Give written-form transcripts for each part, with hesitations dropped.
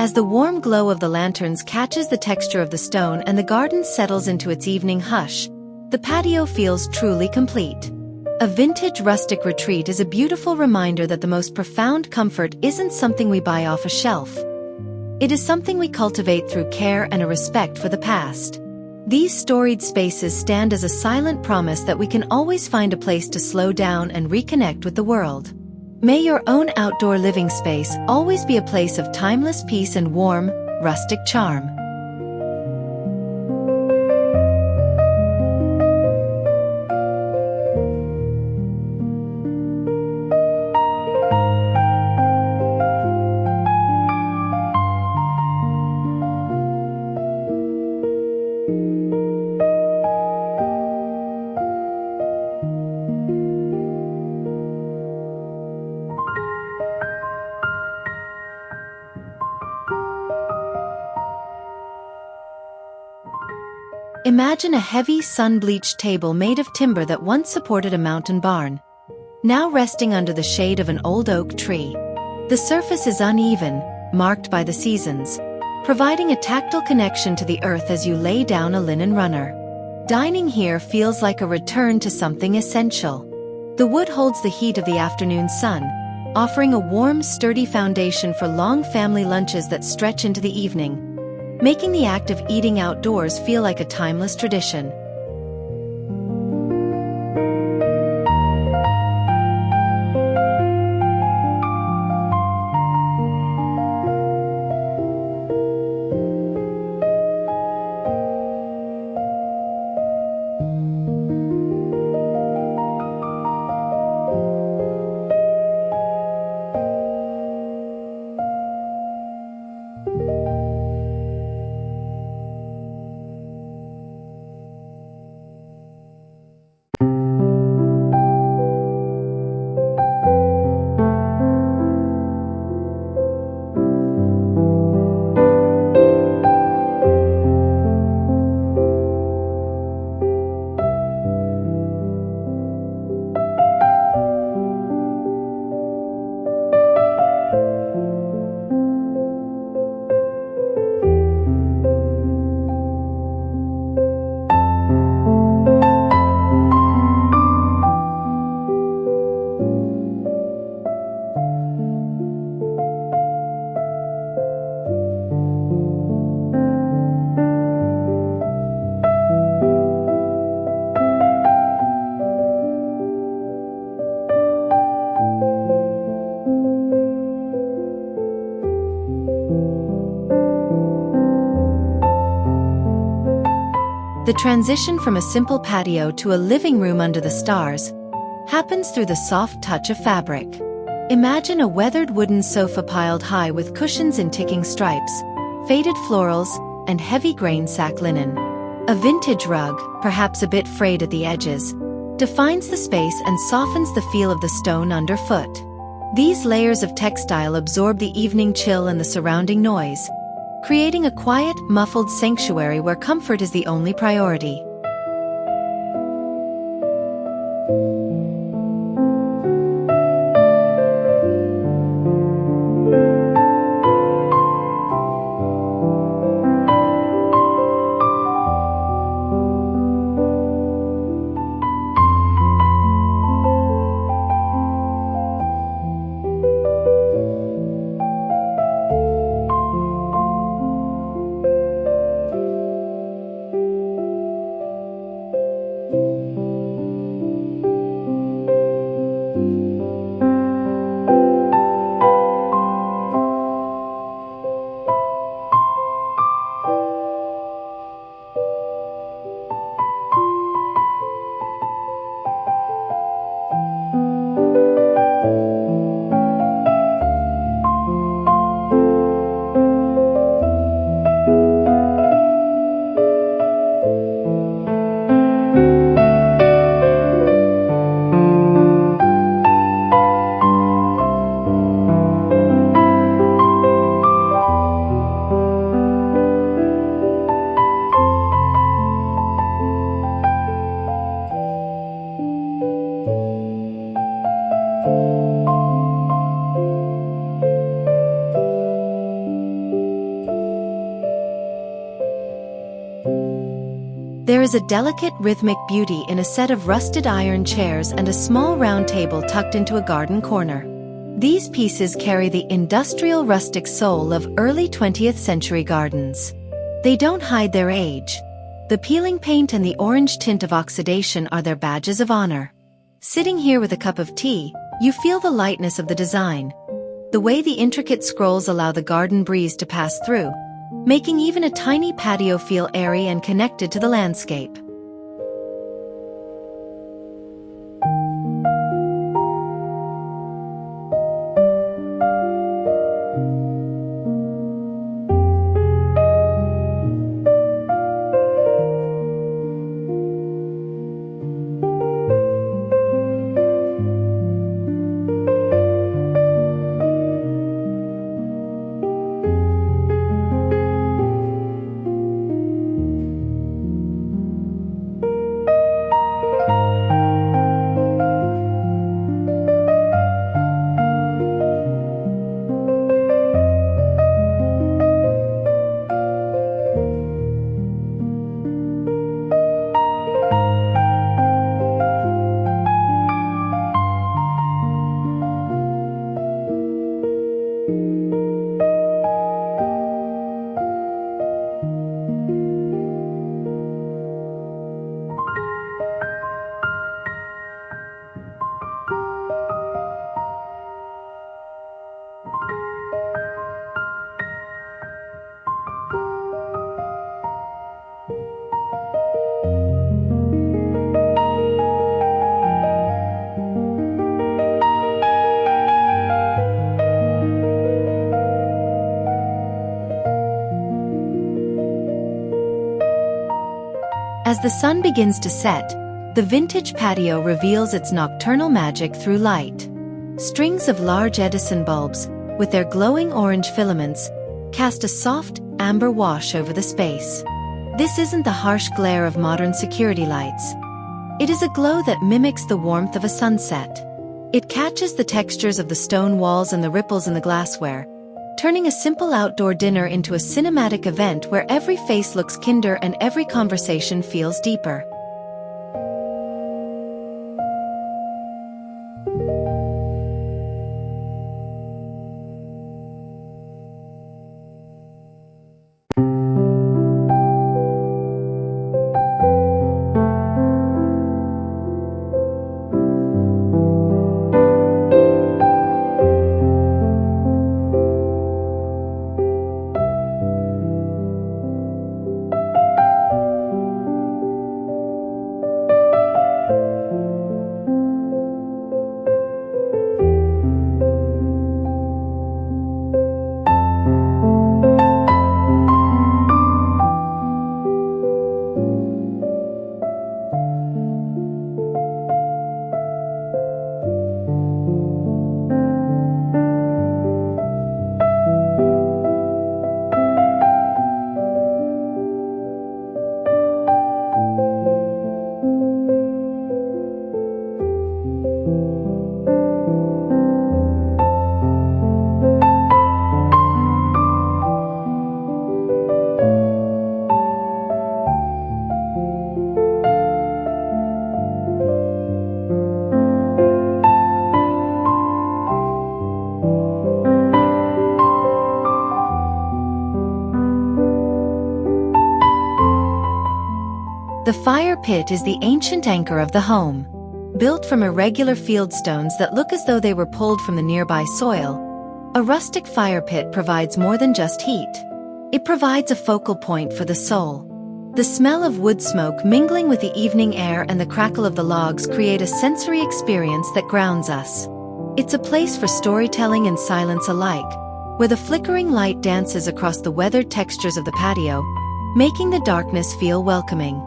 As the warm glow of the lanterns catches the texture of the stone and the garden settles into its evening hush, the patio feels truly complete. A vintage rustic retreat is a beautiful reminder that the most profound comfort isn't something we buy off a shelf. It is something we cultivate through care and a respect for the past. These storied spaces stand as a silent promise that we can always find a place to slow down and reconnect with the world. May your own outdoor living space always be a place of timeless peace and warm, rustic charm. Imagine a heavy sun-bleached table made of timber that once supported a mountain barn, now resting under the shade of an old oak tree. The surface is uneven, marked by the seasons, providing a tactile connection to the earth as you lay down a linen runner. Dining here feels like a return to something essential. The wood holds the heat of the afternoon sun, offering a warm, sturdy foundation for long family lunches that stretch into the evening, making the act of eating outdoors feel like a timeless tradition. The transition from a simple patio to a living room under the stars happens through the soft touch of fabric. Imagine a weathered wooden sofa piled high with cushions in ticking stripes, faded florals, and heavy grain sack linen. A vintage rug, perhaps a bit frayed at the edges, defines the space and softens the feel of the stone underfoot. These layers of textile absorb the evening chill and the surrounding noise, creating a quiet, muffled sanctuary where comfort is the only priority. There is a delicate rhythmic beauty in a set of rusted iron chairs and a small round table tucked into a garden corner. These pieces carry the industrial rustic soul of early 20th century gardens. They don't hide their age. The peeling paint and the orange tint of oxidation are their badges of honor. Sitting here with a cup of tea, you feel the lightness of the design. The way the intricate scrolls allow the garden breeze to pass through, making even a tiny patio feel airy and connected to the landscape. As the sun begins to set, the vintage patio reveals its nocturnal magic through light. Strings of large Edison bulbs, with their glowing orange filaments, cast a soft, amber wash over the space. This isn't the harsh glare of modern security lights. It is a glow that mimics the warmth of a sunset. It catches the textures of the stone walls and the ripples in the glassware, turning a simple outdoor dinner into a cinematic event where every face looks kinder and every conversation feels deeper. The fire pit is the ancient anchor of the home. Built from irregular fieldstones that look as though they were pulled from the nearby soil, a rustic fire pit provides more than just heat. It provides a focal point for the soul. The smell of wood smoke mingling with the evening air and the crackle of the logs create a sensory experience that grounds us. It's a place for storytelling and silence alike, where the flickering light dances across the weathered textures of the patio, making the darkness feel welcoming.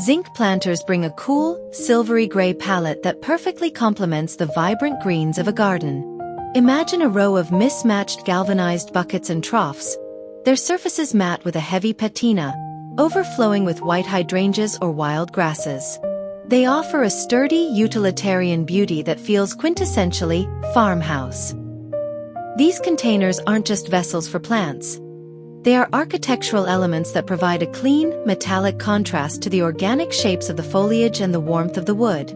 Zinc planters bring a cool, silvery gray palette that perfectly complements the vibrant greens of a garden. Imagine a row of mismatched galvanized buckets and troughs, their surfaces matte with a heavy patina, overflowing with white hydrangeas or wild grasses. They offer a sturdy, utilitarian beauty that feels quintessentially farmhouse. These containers aren't just vessels for plants. They are architectural elements that provide a clean, metallic contrast to the organic shapes of the foliage and the warmth of the wood.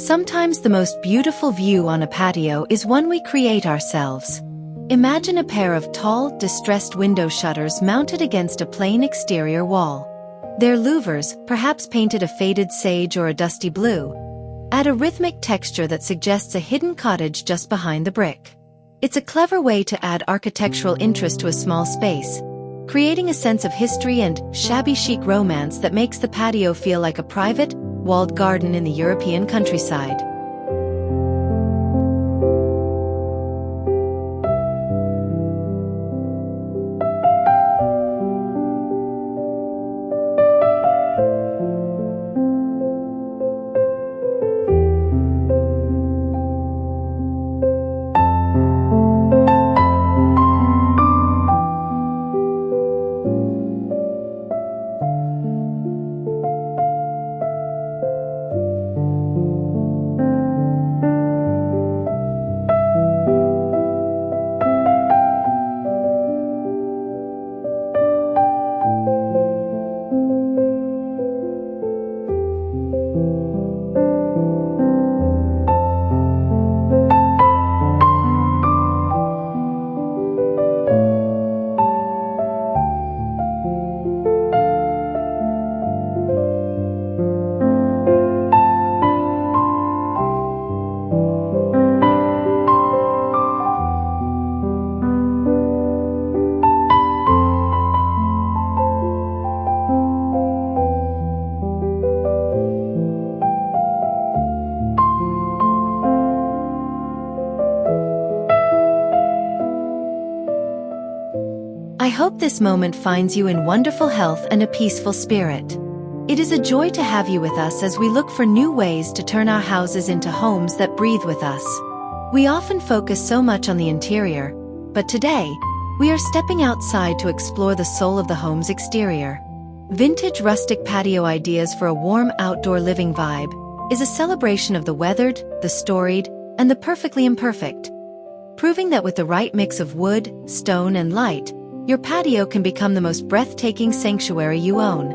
Sometimes the most beautiful view on a patio is one we create ourselves. Imagine a pair of tall, distressed window shutters mounted against a plain exterior wall. Their louvers, perhaps painted a faded sage or a dusty blue, add a rhythmic texture that suggests a hidden cottage just behind the brick. It's a clever way to add architectural interest to a small space, creating a sense of history and shabby chic romance that makes the patio feel like a private, walled garden in the European countryside. I hope this moment finds you in wonderful health and a peaceful spirit. It is a joy to have you with us as we look for new ways to turn our houses into homes that breathe with us. We often focus so much on the interior, but today, we are stepping outside to explore the soul of the home's exterior. Vintage Rustic Patio Ideas for a warm outdoor living vibe is a celebration of the weathered, the storied, and the perfectly imperfect, proving that with the right mix of wood, stone, and light, your patio can become the most breathtaking sanctuary you own.